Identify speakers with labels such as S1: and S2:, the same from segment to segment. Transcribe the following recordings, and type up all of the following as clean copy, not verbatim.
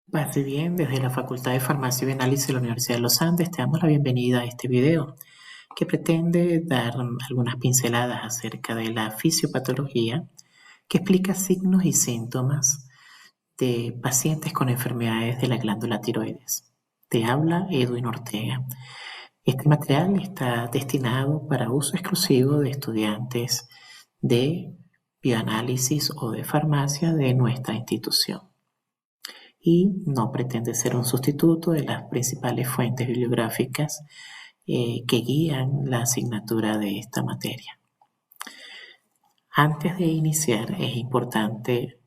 S1: Pase bien, desde la Facultad de Farmacia y Bioanálisis de la Universidad de los Andes te damos la bienvenida a este video que pretende dar algunas pinceladas acerca de la fisiopatología que explica signos y síntomas de pacientes con enfermedades de la glándula tiroides. Te habla Edwin Ortega. Este material está destinado para uso exclusivo de estudiantes de bioanálisis o de farmacia de nuestra institución y no pretende ser un sustituto de las principales fuentes bibliográficas que guían la asignatura de esta materia. Antes de iniciar es importante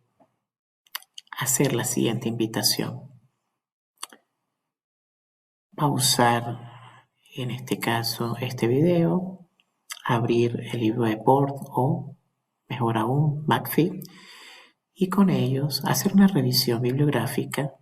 S1: hacer la siguiente invitación. Pausar en este caso este video, abrir el libro de Bord o mejor aún McAfee y con ellos hacer una revisión bibliográfica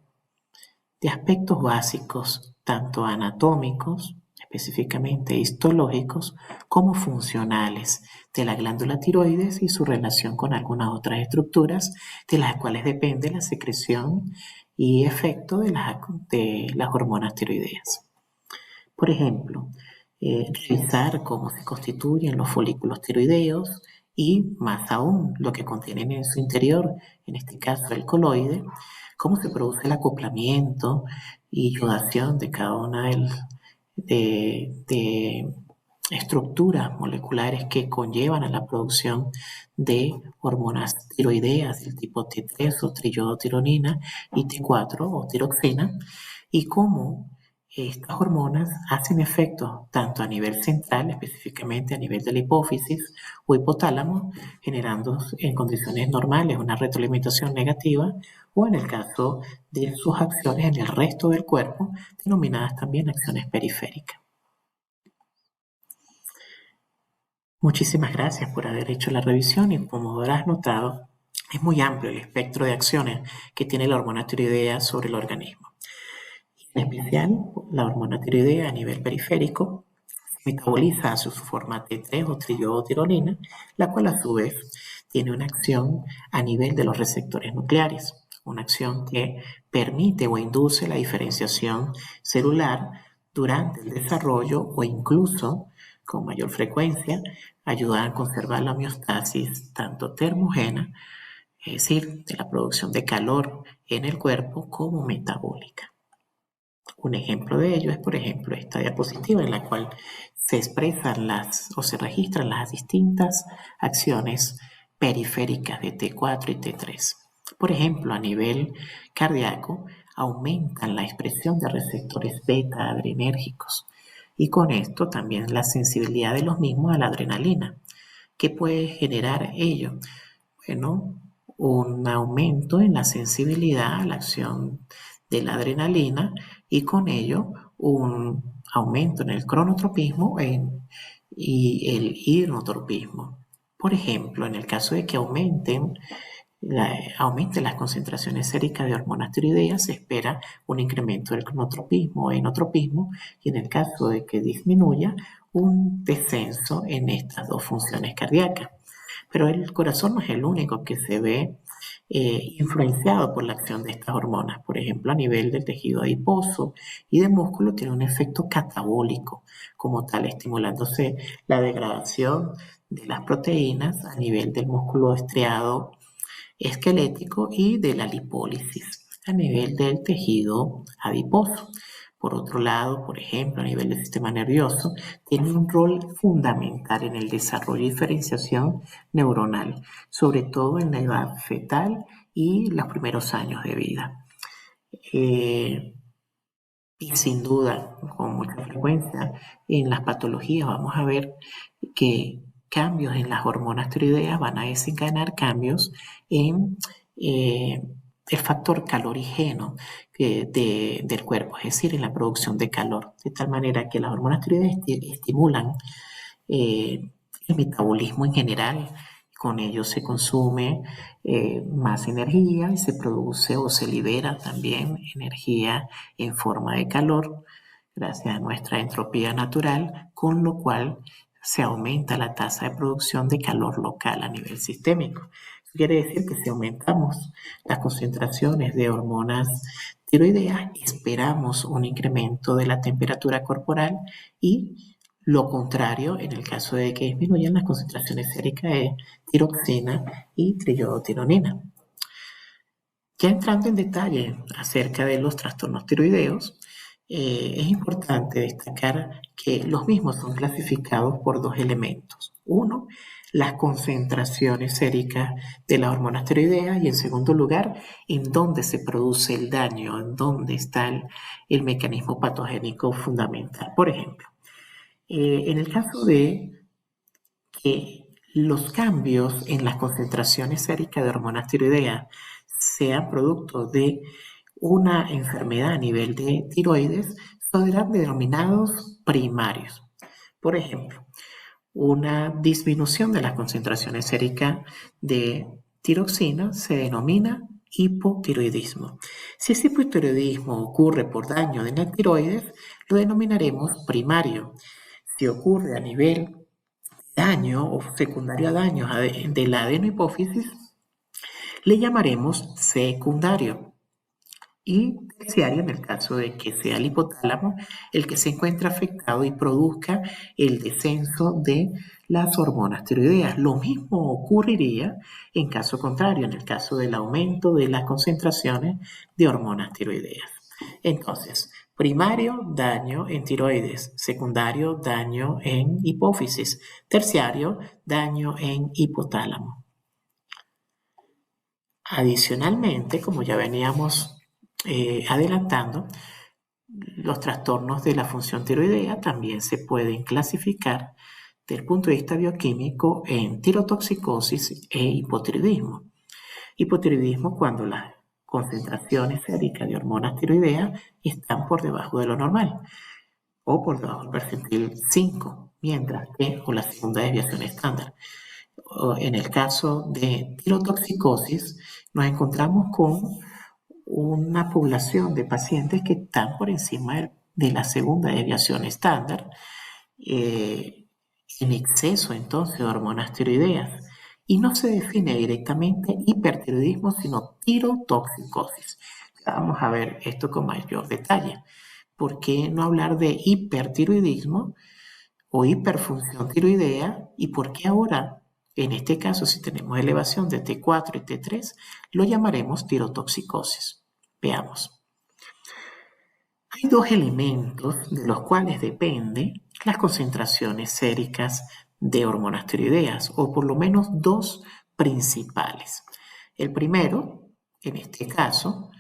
S1: de aspectos básicos, tanto anatómicos, específicamente histológicos, como funcionales de la glándula tiroides y su relación con algunas otras estructuras de las cuales depende la secreción y efecto de las hormonas tiroideas. Por ejemplo, revisar cómo se constituyen los folículos tiroideos y más aún lo que contienen en su interior, en este caso el coloide, cómo se produce el acoplamiento y iodación de cada una de estructuras moleculares que conllevan a la producción de hormonas tiroideas del tipo T3 o triiodotironina y T4 o tiroxina, y cómo estas hormonas hacen efecto tanto a nivel central, específicamente a nivel de la hipófisis o hipotálamo, generando en condiciones normales una retroalimentación negativa, o en el caso de sus acciones en el resto del cuerpo, denominadas también acciones periféricas. Muchísimas gracias por haber hecho la revisión y como habrás notado, es muy amplio el espectro de acciones que tiene la hormona tiroidea sobre el organismo. En especial, la hormona tiroidea a nivel periférico metaboliza a su forma T3 o triiodotironina, la cual a su vez tiene una acción a nivel de los receptores nucleares, una acción que permite o induce la diferenciación celular durante el desarrollo o incluso, con mayor frecuencia, ayuda a conservar la homeostasis tanto termogena, es decir, de la producción de calor en el cuerpo, como metabólica. Un ejemplo de ello es, por ejemplo, esta diapositiva en la cual se expresan o se registran las distintas acciones periféricas de T4 y T3. Por ejemplo, a nivel cardíaco, aumentan la expresión de receptores beta adrenérgicos y con esto también la sensibilidad de los mismos a la adrenalina. ¿Qué puede generar ello? Bueno, un aumento en la sensibilidad a la acción de la adrenalina y con ello un aumento en el cronotropismo y el hipnotropismo. Por ejemplo, en el caso de que aumenten las concentraciones séricas de hormonas tiroideas, se espera un incremento del cronotropismo o enotropismo y en el caso de que disminuya, un descenso en estas dos funciones cardíacas. Pero el corazón no es el único que se ve influenciado por la acción de estas hormonas. Por ejemplo, a nivel del tejido adiposo y de músculo tiene un efecto catabólico, como tal, estimulándose la degradación de las proteínas a nivel del músculo estriado esquelético y de la lipólisis a nivel del tejido adiposo. Por otro lado, por ejemplo, a nivel del sistema nervioso, tiene un rol fundamental en el desarrollo y diferenciación neuronal, sobre todo en la edad fetal y los primeros años de vida. Y sin duda, con mucha frecuencia, en las patologías vamos a ver que cambios en las hormonas tiroideas van a desencadenar cambios en el factor calorigeno del cuerpo, es decir, en la producción de calor, de tal manera que las hormonas tiroideas estimulan el metabolismo en general. Con ello se consume más energía y se produce o se libera también energía en forma de calor gracias a nuestra entropía natural, con lo cual se aumenta la tasa de producción de calor local a nivel sistémico. Eso quiere decir que si aumentamos las concentraciones de hormonas tiroideas, esperamos un incremento de la temperatura corporal y lo contrario, en el caso de que disminuyan las concentraciones séricas de tiroxina y triiodotironina. Ya entrando en detalle acerca de los trastornos tiroideos, es importante destacar que los mismos son clasificados por dos elementos. Uno, las concentraciones séricas de las hormonas tiroideas y en segundo lugar, en dónde se produce el daño, en dónde está el mecanismo patogénico fundamental. Por ejemplo, en el caso de que los cambios en las concentraciones séricas de hormonas tiroideas sean producto de una enfermedad a nivel de tiroides, serán denominados primarios. Por ejemplo, una disminución de las concentraciones séricas de tiroxina se denomina hipotiroidismo. Si ese hipotiroidismo ocurre por daño de la tiroides, lo denominaremos primario. Si ocurre a nivel daño o secundario a daños de la adenohipófisis, le llamaremos secundario. Y terciario en el caso de que sea el hipotálamo el que se encuentra afectado y produzca el descenso de las hormonas tiroideas. Lo mismo ocurriría en caso contrario, en el caso del aumento de las concentraciones de hormonas tiroideas. Entonces, primario, daño en tiroides. Secundario, daño en hipófisis. Terciario, daño en hipotálamo. Adicionalmente, como ya veníamos adelantando, los trastornos de la función tiroidea también se pueden clasificar desde el punto de vista bioquímico en tirotoxicosis e hipotiroidismo. Hipotiroidismo cuando las concentraciones séricas de hormonas tiroideas están por debajo de lo normal o por debajo del percentil 5, mientras que con la segunda desviación estándar. En el caso de tirotoxicosis nos encontramos con una población de pacientes que están por encima de la segunda desviación estándar, en exceso entonces de hormonas tiroideas. Y no se define directamente hipertiroidismo, sino tirotoxicosis. Ya vamos a ver esto con mayor detalle. ¿Por qué no hablar de hipertiroidismo o hiperfunción tiroidea? ¿Y por qué ahora, en este caso, si tenemos elevación de T4 y T3, lo llamaremos tirotoxicosis? Veamos. Hay dos elementos de los cuales dependen las concentraciones séricas de hormonas tiroideas, o por lo menos dos principales. El primero, en este caso,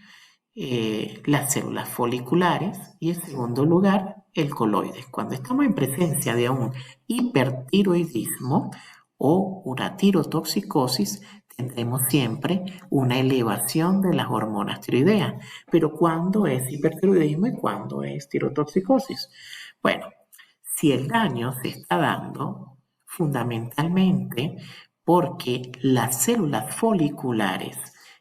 S1: las células foliculares y en segundo lugar, el coloide. Cuando estamos en presencia de un hipertiroidismo o una tirotoxicosis, tendremos siempre una elevación de las hormonas tiroideas. Pero ¿cuándo es hipertiroidismo y cuándo es tirotoxicosis? Bueno, si el daño se está dando fundamentalmente porque las células foliculares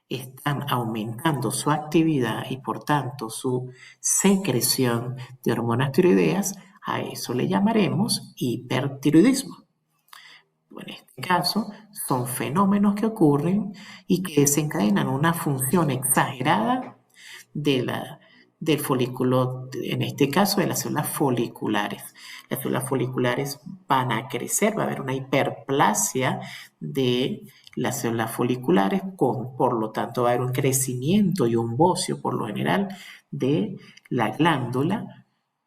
S1: están aumentando su actividad y por tanto su secreción de hormonas tiroideas, a eso le llamaremos hipertiroidismo. En este caso, son fenómenos que ocurren y que desencadenan una función exagerada del folículo, en este caso de las células foliculares. Las células foliculares van a crecer, va a haber una hiperplasia de las células foliculares, por lo tanto va a haber un crecimiento y un bocio por lo general de la glándula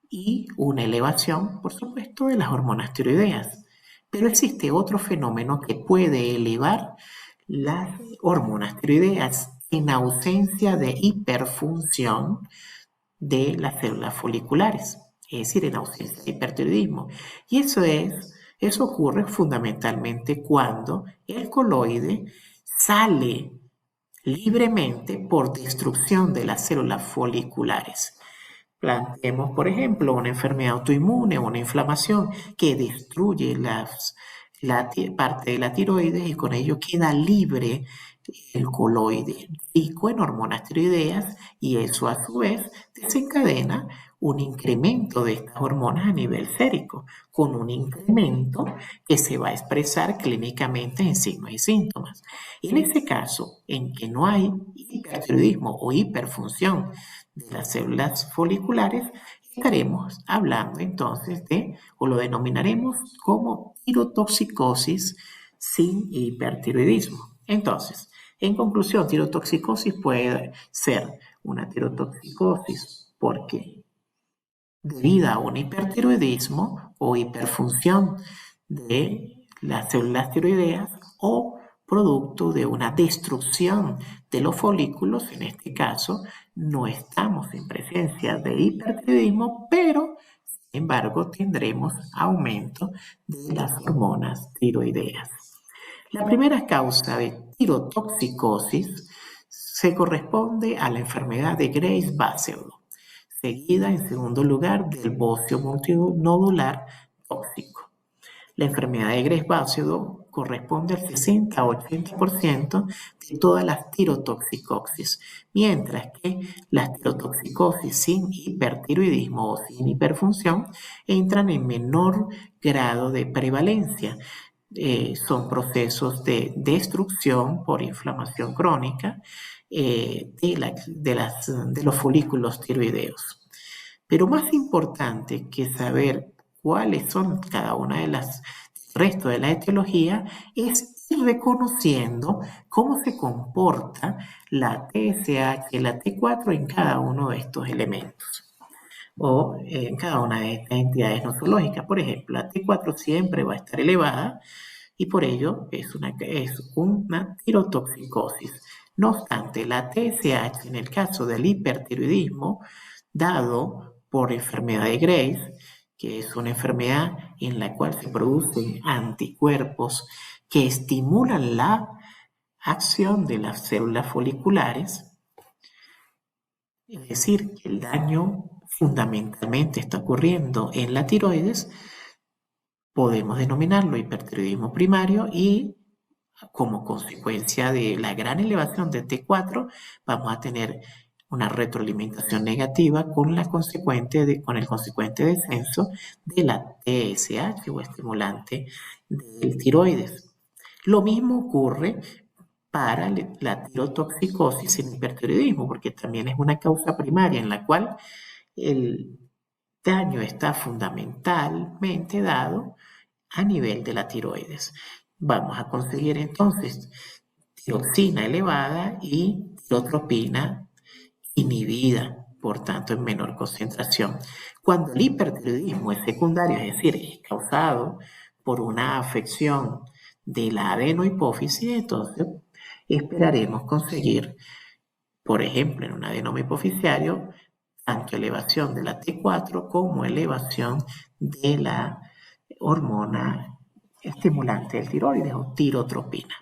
S1: y una elevación, por supuesto, de las hormonas tiroideas. Pero existe otro fenómeno que puede elevar las hormonas tiroideas en ausencia de hiperfunción de las células foliculares, es decir, en ausencia de hipertiroidismo. Y eso ocurre fundamentalmente cuando el coloide sale libremente por destrucción de las células foliculares. Planteemos, por ejemplo, una enfermedad autoinmune o una inflamación que destruye la parte de la tiroides y con ello queda libre el coloide rico en hormonas tiroideas y eso a su vez desencadena un incremento de estas hormonas a nivel sérico, con un incremento que se va a expresar clínicamente en signos y síntomas. En ese caso, en que no hay hipertiroidismo o hiperfunción de las células foliculares, estaremos hablando entonces de, o lo denominaremos como tirotoxicosis sin hipertiroidismo. Entonces, en conclusión, tirotoxicosis puede ser una tirotoxicosis porque debida a un hipertiroidismo o hiperfunción de las células tiroideas o producto de una destrucción de los folículos. En este caso, no estamos en presencia de hipertiroidismo, pero sin embargo tendremos aumento de las hormonas tiroideas. La primera causa de tirotoxicosis se corresponde a la enfermedad de Graves-Basedow, seguida en segundo lugar del bocio multinodular tóxico. La enfermedad de Graves-Basedow corresponde al 60 a 80% de todas las tirotoxicosis, mientras que las tirotoxicosis sin hipertiroidismo o sin hiperfunción entran en menor grado de prevalencia. Son procesos de destrucción por inflamación crónica de los folículos tiroideos. Pero más importante que saber cuáles son cada una de las resto de la etiología es ir reconociendo cómo se comporta la TSH y la T4 en cada uno de estos elementos o en cada una de estas entidades nosológicas. Por ejemplo, la T4 siempre va a estar elevada y por ello es una tirotoxicosis. No obstante, la TSH en el caso del hipertiroidismo, dado por enfermedad de Graves, que es una enfermedad en la cual se producen anticuerpos que estimulan la acción de las células foliculares, es decir, que el daño fundamentalmente está ocurriendo en la tiroides, podemos denominarlo hipertiroidismo primario y como consecuencia de la gran elevación de T4 vamos a tener una retroalimentación negativa con el consecuente descenso de la TSH o estimulante del tiroides. Lo mismo ocurre para la tirotoxicosis sin hipertiroidismo, porque también es una causa primaria en la cual el daño está fundamentalmente dado a nivel de la tiroides. Vamos a conseguir entonces tiroxina elevada y tirotropina inhibida, por tanto en menor concentración. Cuando el hipertiroidismo es secundario, es decir, es causado por una afección de la adenohipófisis, entonces esperaremos conseguir, por ejemplo, en un adenoma hipoficiario, tanto elevación de la T4 como elevación de la hormona estimulante del tiroides o tirotropina.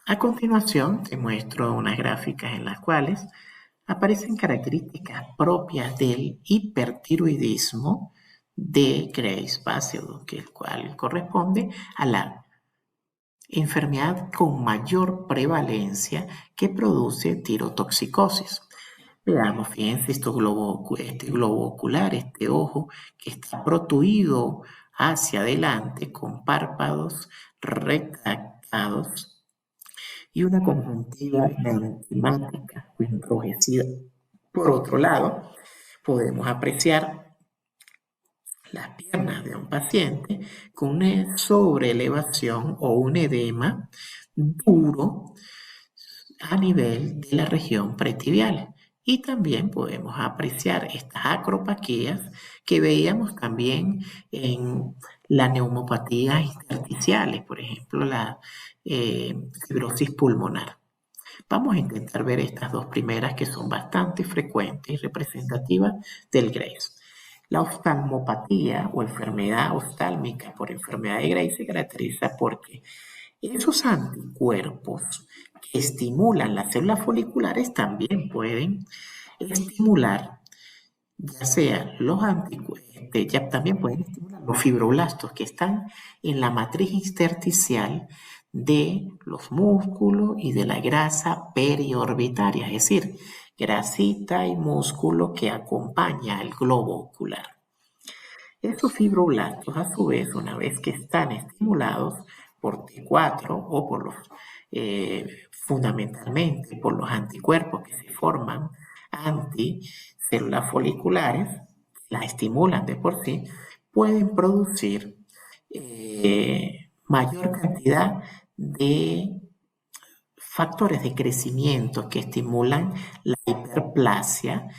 S1: A continuación te muestro unas gráficas en las cuales aparecen características propias del hipertiroidismo de Graves-Basedow, el cual corresponde a la enfermedad con mayor prevalencia que produce tirotoxicosis. Veamos, fíjense, este globo ocular, este ojo que está protuido hacia adelante con párpados retractados y una conjuntiva enigmática o enrojecida. Por otro lado, podemos apreciar las piernas de un paciente con una sobreelevación o un edema duro a nivel de la región pretibial. Y también podemos apreciar estas acropaquías que veíamos también en la neumopatía intersticiales, por ejemplo, la fibrosis pulmonar. Vamos a intentar ver estas dos primeras que son bastante frecuentes y representativas del Graves. La oftalmopatía o enfermedad oftálmica por enfermedad de Graves se caracteriza porque esos anticuerpos que estimulan las células foliculares también pueden estimular, ya sea los anticuerpos, ya también pueden estimular los fibroblastos que están en la matriz intersticial de los músculos y de la grasa periorbitaria, es decir, grasita y músculo que acompaña al globo ocular. Estos fibroblastos, a su vez, una vez que están estimulados por T4 o por los, fundamentalmente por los anticuerpos que se forman anticélulas foliculares, las estimulan de por sí, pueden producir mayor cantidad de factores de crecimiento que estimulan la hiperplasia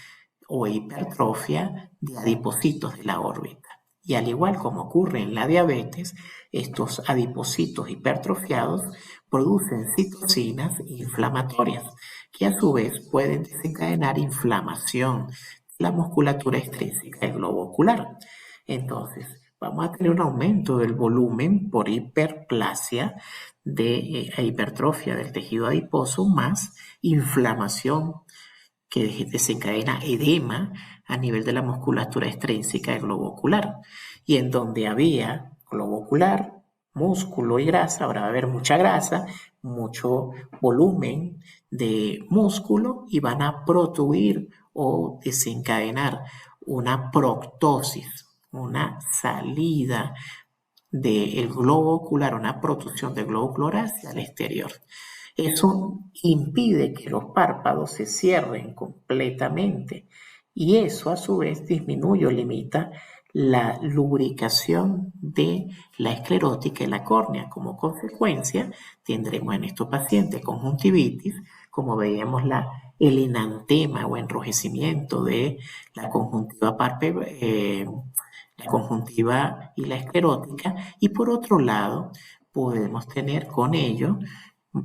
S1: o hipertrofia de adipocitos de la órbita. Y al igual como ocurre en la diabetes, estos adipocitos hipertrofiados producen citocinas inflamatorias que a su vez pueden desencadenar inflamación de la musculatura extrínseca del globo ocular. Entonces, vamos a tener un aumento del volumen por hiperplasia de hipertrofia del tejido adiposo más inflamación que desencadena edema a nivel de la musculatura extrínseca del globo ocular. Y en donde había globo ocular, músculo y grasa, ahora va a haber mucha grasa, mucho volumen de músculo y van a protuir o desencadenar una proctosis, una salida del globo ocular, una protrusión del globo ocular hacia el exterior. Eso impide que los párpados se cierren completamente y eso a su vez disminuye o limita la lubricación de la esclerótica y la córnea. Como consecuencia, tendremos en estos pacientes conjuntivitis, como veíamos el enantema o enrojecimiento de la conjuntiva la conjuntiva y la esclerótica, y por otro lado podemos tener con ello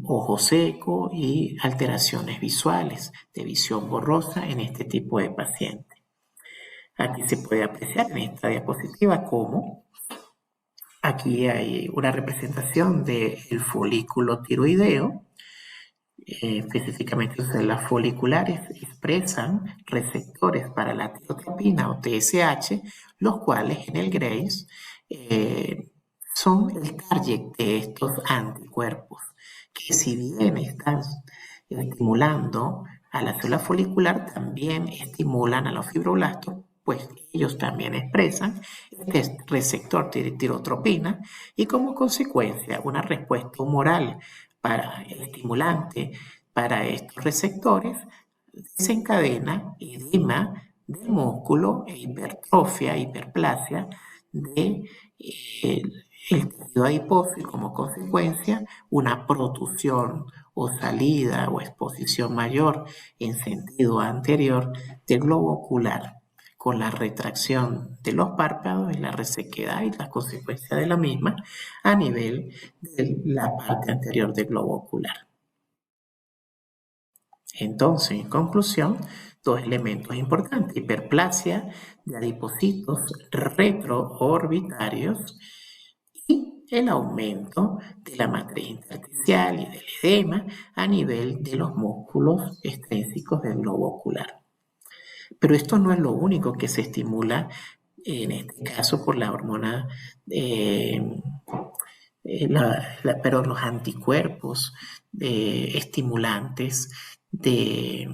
S1: ojo seco y alteraciones visuales de visión borrosa en este tipo de pacientes. Aquí se puede apreciar en esta diapositiva cómo aquí hay una representación del folículo tiroideo. Específicamente las células foliculares expresan receptores para la tirotropina o TSH, los cuales en el Graves son el target de estos anticuerpos, que si bien están estimulando a la célula folicular, también estimulan a los fibroblastos, pues ellos también expresan este receptor tirotropina y como consecuencia una respuesta humoral para el estimulante para estos receptores desencadena edema del músculo e hipertrofia, hiperplasia de el tejido adiposo y como consecuencia una protrusión o salida o exposición mayor en sentido anterior del globo ocular con la retracción de los párpados y la resequedad y las consecuencias de la misma a nivel de la parte anterior del globo ocular. Entonces, en conclusión, dos elementos importantes: hiperplasia de adipocitos retroorbitarios y el aumento de la matriz intersticial y del edema a nivel de los músculos extrínsecos del globo ocular. Pero esto no es lo único que se estimula, en este caso por la hormona, los anticuerpos estimulantes de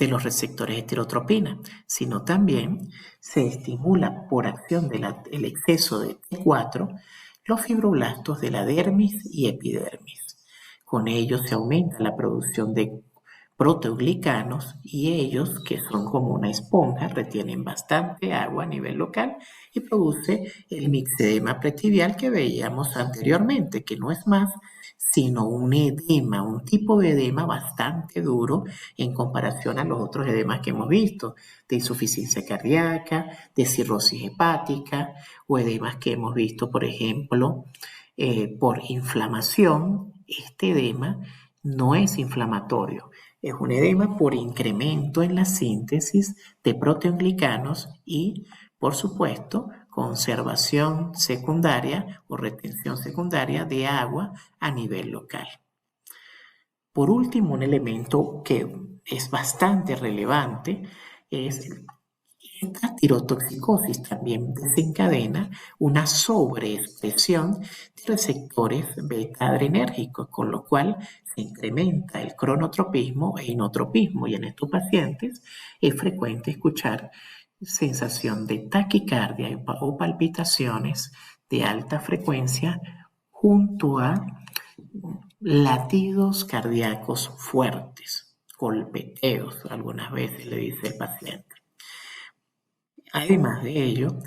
S1: los receptores de tirotropina, sino también se estimula por acción del exceso de T4 los fibroblastos de la dermis y epidermis. Con ello se aumenta la producción de proteoglicanos y ellos, que son como una esponja, retienen bastante agua a nivel local y produce el mixedema pretibial que veíamos anteriormente, que no es más sino un edema, un tipo de edema bastante duro en comparación a los otros edemas que hemos visto, de insuficiencia cardíaca, de cirrosis hepática o edemas que hemos visto, por ejemplo, por inflamación. Este edema no es inflamatorio, es un edema por incremento en la síntesis de proteoglicanos y, por supuesto, conservación secundaria o retención secundaria de agua a nivel local. Por último, un elemento que es bastante relevante es Esta tirotoxicosis también desencadena una sobreexpresión de receptores beta-adrenérgicos, con lo cual se incrementa el cronotropismo e inotropismo, y en estos pacientes es frecuente escuchar sensación de taquicardia o palpitaciones de alta frecuencia junto a latidos cardíacos fuertes, golpeteos, algunas veces le dice el paciente. Además de ello,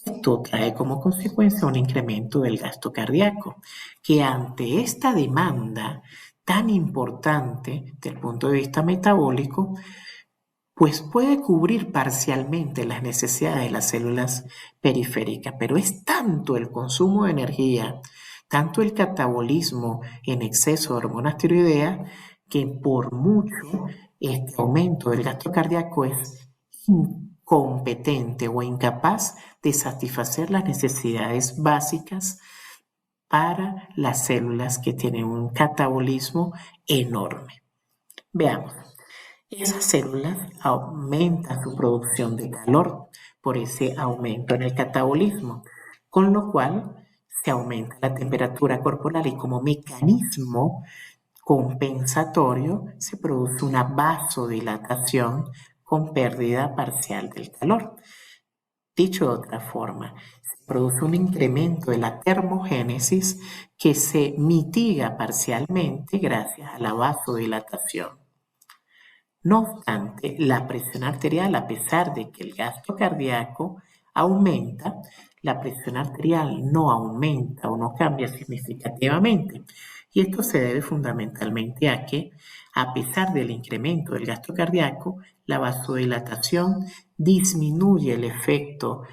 S1: esto trae como consecuencia un incremento del gasto cardíaco, que ante esta demanda tan importante desde el punto de vista metabólico, pues puede cubrir parcialmente las necesidades de las células periféricas, pero es tanto el consumo de energía, tanto el catabolismo en exceso de hormonas tiroideas, que por mucho este aumento del gasto cardíaco es incompetente o incapaz de satisfacer las necesidades básicas para las células que tienen un catabolismo enorme. Veamos. Esas células aumentan su producción de calor por ese aumento en el catabolismo, con lo cual se aumenta la temperatura corporal y como mecanismo compensatorio se produce una vasodilatación con pérdida parcial del calor. Dicho de otra forma, se produce un incremento de la termogénesis que se mitiga parcialmente gracias a la vasodilatación. No obstante, la presión arterial, a pesar de que el gasto cardíaco aumenta, la presión arterial no aumenta o no cambia significativamente. Y esto se debe fundamentalmente a que, a pesar del incremento del gasto cardíaco, la vasodilatación disminuye el efecto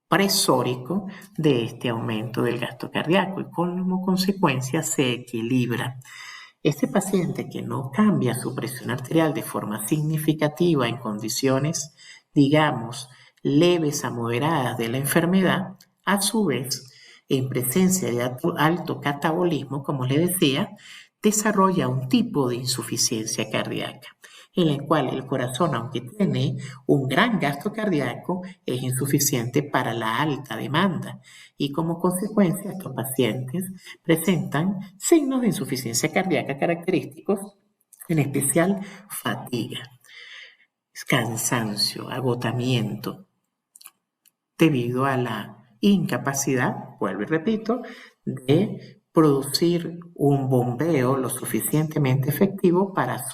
S1: presórico de este aumento del gasto cardíaco y como consecuencia se equilibra. Este paciente que no cambia su presión arterial de forma significativa en condiciones, digamos, leves a moderadas de la enfermedad, a su vez, en presencia de alto catabolismo, como le decía, desarrolla un tipo de insuficiencia cardíaca, en el cual el corazón, aunque tiene un gran gasto cardíaco, es insuficiente para la alta demanda y como consecuencia estos pacientes presentan signos de insuficiencia cardíaca característicos, en especial fatiga, cansancio, agotamiento, debido a la incapacidad, vuelvo y repito, de producir un bombeo lo suficientemente efectivo para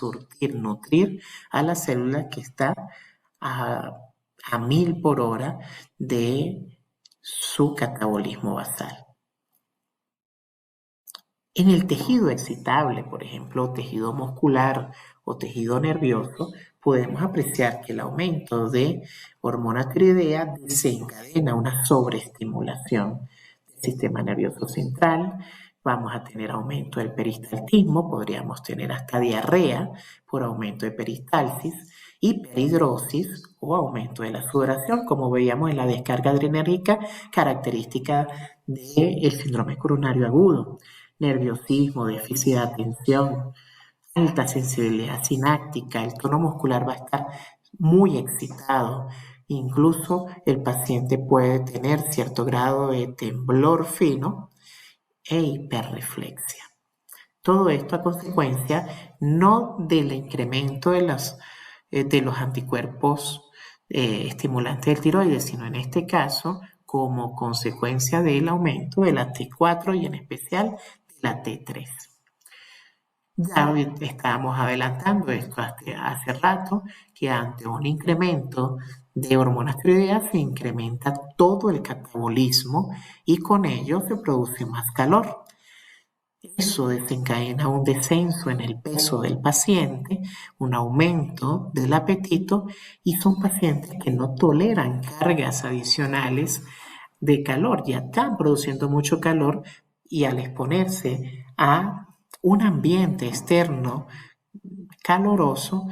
S1: nutrir a la célula que está a 1000 por hora de su catabolismo basal. En el tejido excitable, por ejemplo, tejido muscular o tejido nervioso, podemos apreciar que el aumento de hormona tiroidea desencadena una sobreestimulación del sistema nervioso central. Vamos a tener aumento del peristaltismo, podríamos tener hasta diarrea por aumento de peristalsis, hiperhidrosis o aumento de la sudoración, como veíamos en la descarga adrenérgica característica del síndrome coronario agudo. Nerviosismo, déficit de atención, alta sensibilidad sináptica, el tono muscular va a estar muy excitado. Incluso el paciente puede tener cierto grado de temblor fino e hiperreflexia. Todo esto a consecuencia no del incremento de los anticuerpos estimulantes del tiroides, sino en este caso como consecuencia del aumento de la T4 y en especial la T3. Ya estábamos adelantando esto hace rato, que ante un incremento de hormonas tiroideas se incrementa todo el catabolismo y con ello se produce más calor. Eso desencadena un descenso en el peso del paciente, un aumento del apetito y son pacientes que no toleran cargas adicionales de calor, ya están produciendo mucho calor y al exponerse a un ambiente externo caloroso,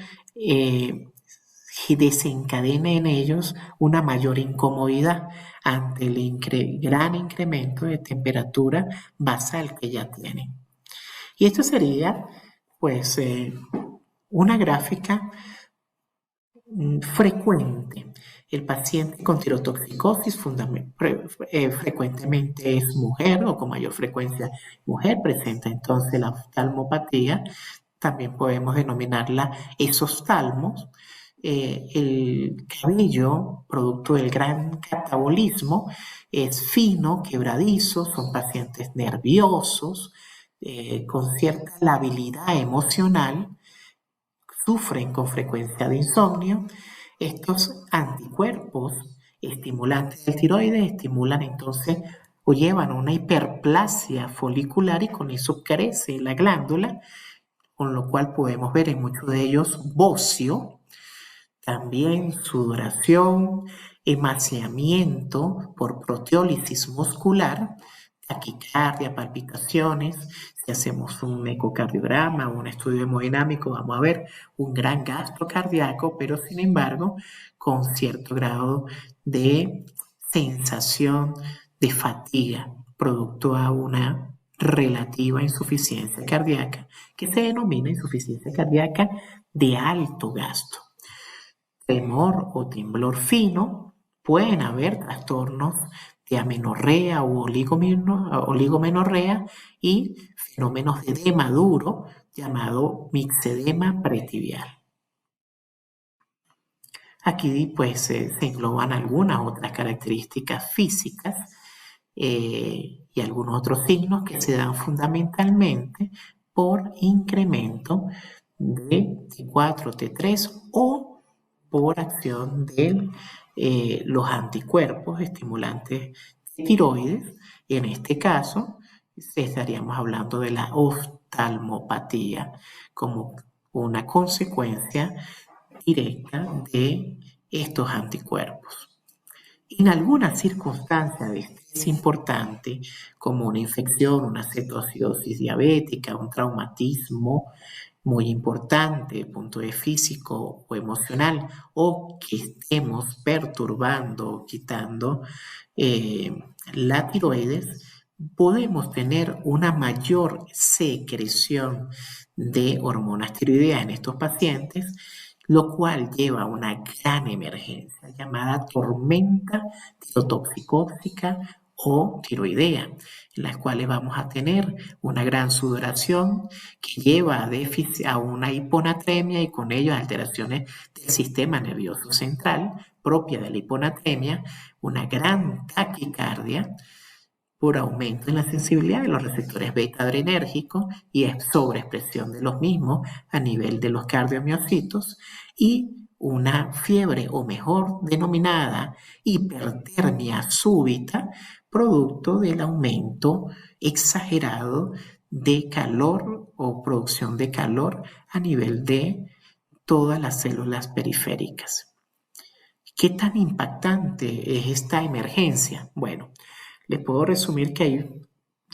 S1: desencadena en ellos una mayor incomodidad ante el gran incremento de temperatura basal que ya tienen. Y esto sería, pues, una gráfica frecuente. El paciente con tirotoxicosis frecuentemente es mujer o con mayor frecuencia mujer, presenta entonces la oftalmopatía. También podemos denominarla esoftalmos. El cabello, producto del gran catabolismo, es fino, quebradizo, son pacientes nerviosos, con cierta labilidad emocional, sufren con frecuencia de insomnio. Estos anticuerpos estimulantes del tiroides estimulan entonces o llevan a una hiperplasia folicular y con eso crece la glándula, con lo cual podemos ver en muchos de ellos bocio, también sudoración, emaciamiento por proteólisis muscular, taquicardia, palpitaciones. Si hacemos un ecocardiograma o un estudio hemodinámico, vamos a ver un gran gasto cardíaco, pero sin embargo, con cierto grado de sensación de fatiga, producto a una relativa insuficiencia cardíaca, que se denomina insuficiencia cardíaca de alto gasto. Tremor o temblor fino, pueden haber trastornos de amenorrea u oligomenorrea y fenómenos de edema duro llamado mixedema pretibial. Aquí pues se engloban algunas otras características físicas y algunos otros signos que se dan fundamentalmente por incremento de T4, T3 o por acción de los anticuerpos estimulantes de tiroides. En este caso, estaríamos hablando de la oftalmopatía como una consecuencia directa de estos anticuerpos. En algunas circunstancias de estrés importante, como una infección, una cetoacidosis diabética, un traumatismo muy importante, desde el punto de vista físico o emocional, o que estemos perturbando o quitando la tiroides, podemos tener una mayor secreción de hormonas tiroideas en estos pacientes, lo cual lleva a una gran emergencia llamada tormenta tirotoxicótica o tiroidea, en las cuales vamos a tener una gran sudoración que lleva a una hiponatremia y con ello alteraciones del sistema nervioso central propia de la hiponatremia, una gran taquicardia por aumento en la sensibilidad de los receptores beta adrenérgicos y sobreexpresión de los mismos a nivel de los cardiomiocitos y una fiebre o mejor denominada hipertermia súbita producto del aumento exagerado de calor o producción de calor a nivel de todas las células periféricas. ¿Qué tan impactante es esta emergencia? Bueno, les puedo resumir que hay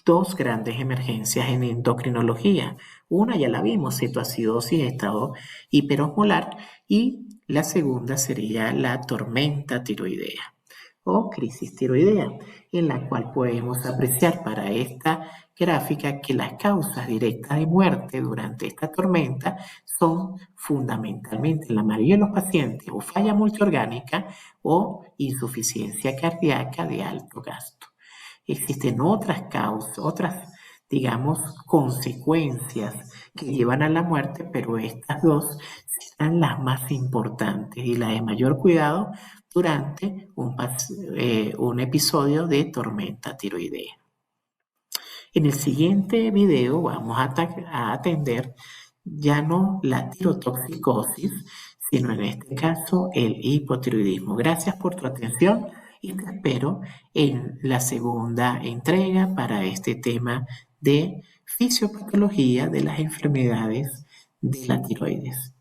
S1: dos grandes emergencias en endocrinología. Una ya la vimos, cetoacidosis, estado hiperosmolar, y la segunda sería la tormenta tiroidea o crisis tiroidea, en la cual podemos apreciar para esta gráfica que las causas directas de muerte durante esta tormenta son fundamentalmente en la mayoría de los pacientes o falla multiorgánica o insuficiencia cardíaca de alto gasto. Existen otras causas, otras, digamos, consecuencias que llevan a la muerte, pero estas dos serán las más importantes y las de mayor cuidado durante un episodio de tormenta tiroidea. En el siguiente video vamos a atender ya no la tirotoxicosis, sino en este caso el hipotiroidismo. Gracias por tu atención y te espero en la segunda entrega para este tema de fisiopatología de las enfermedades de la tiroides.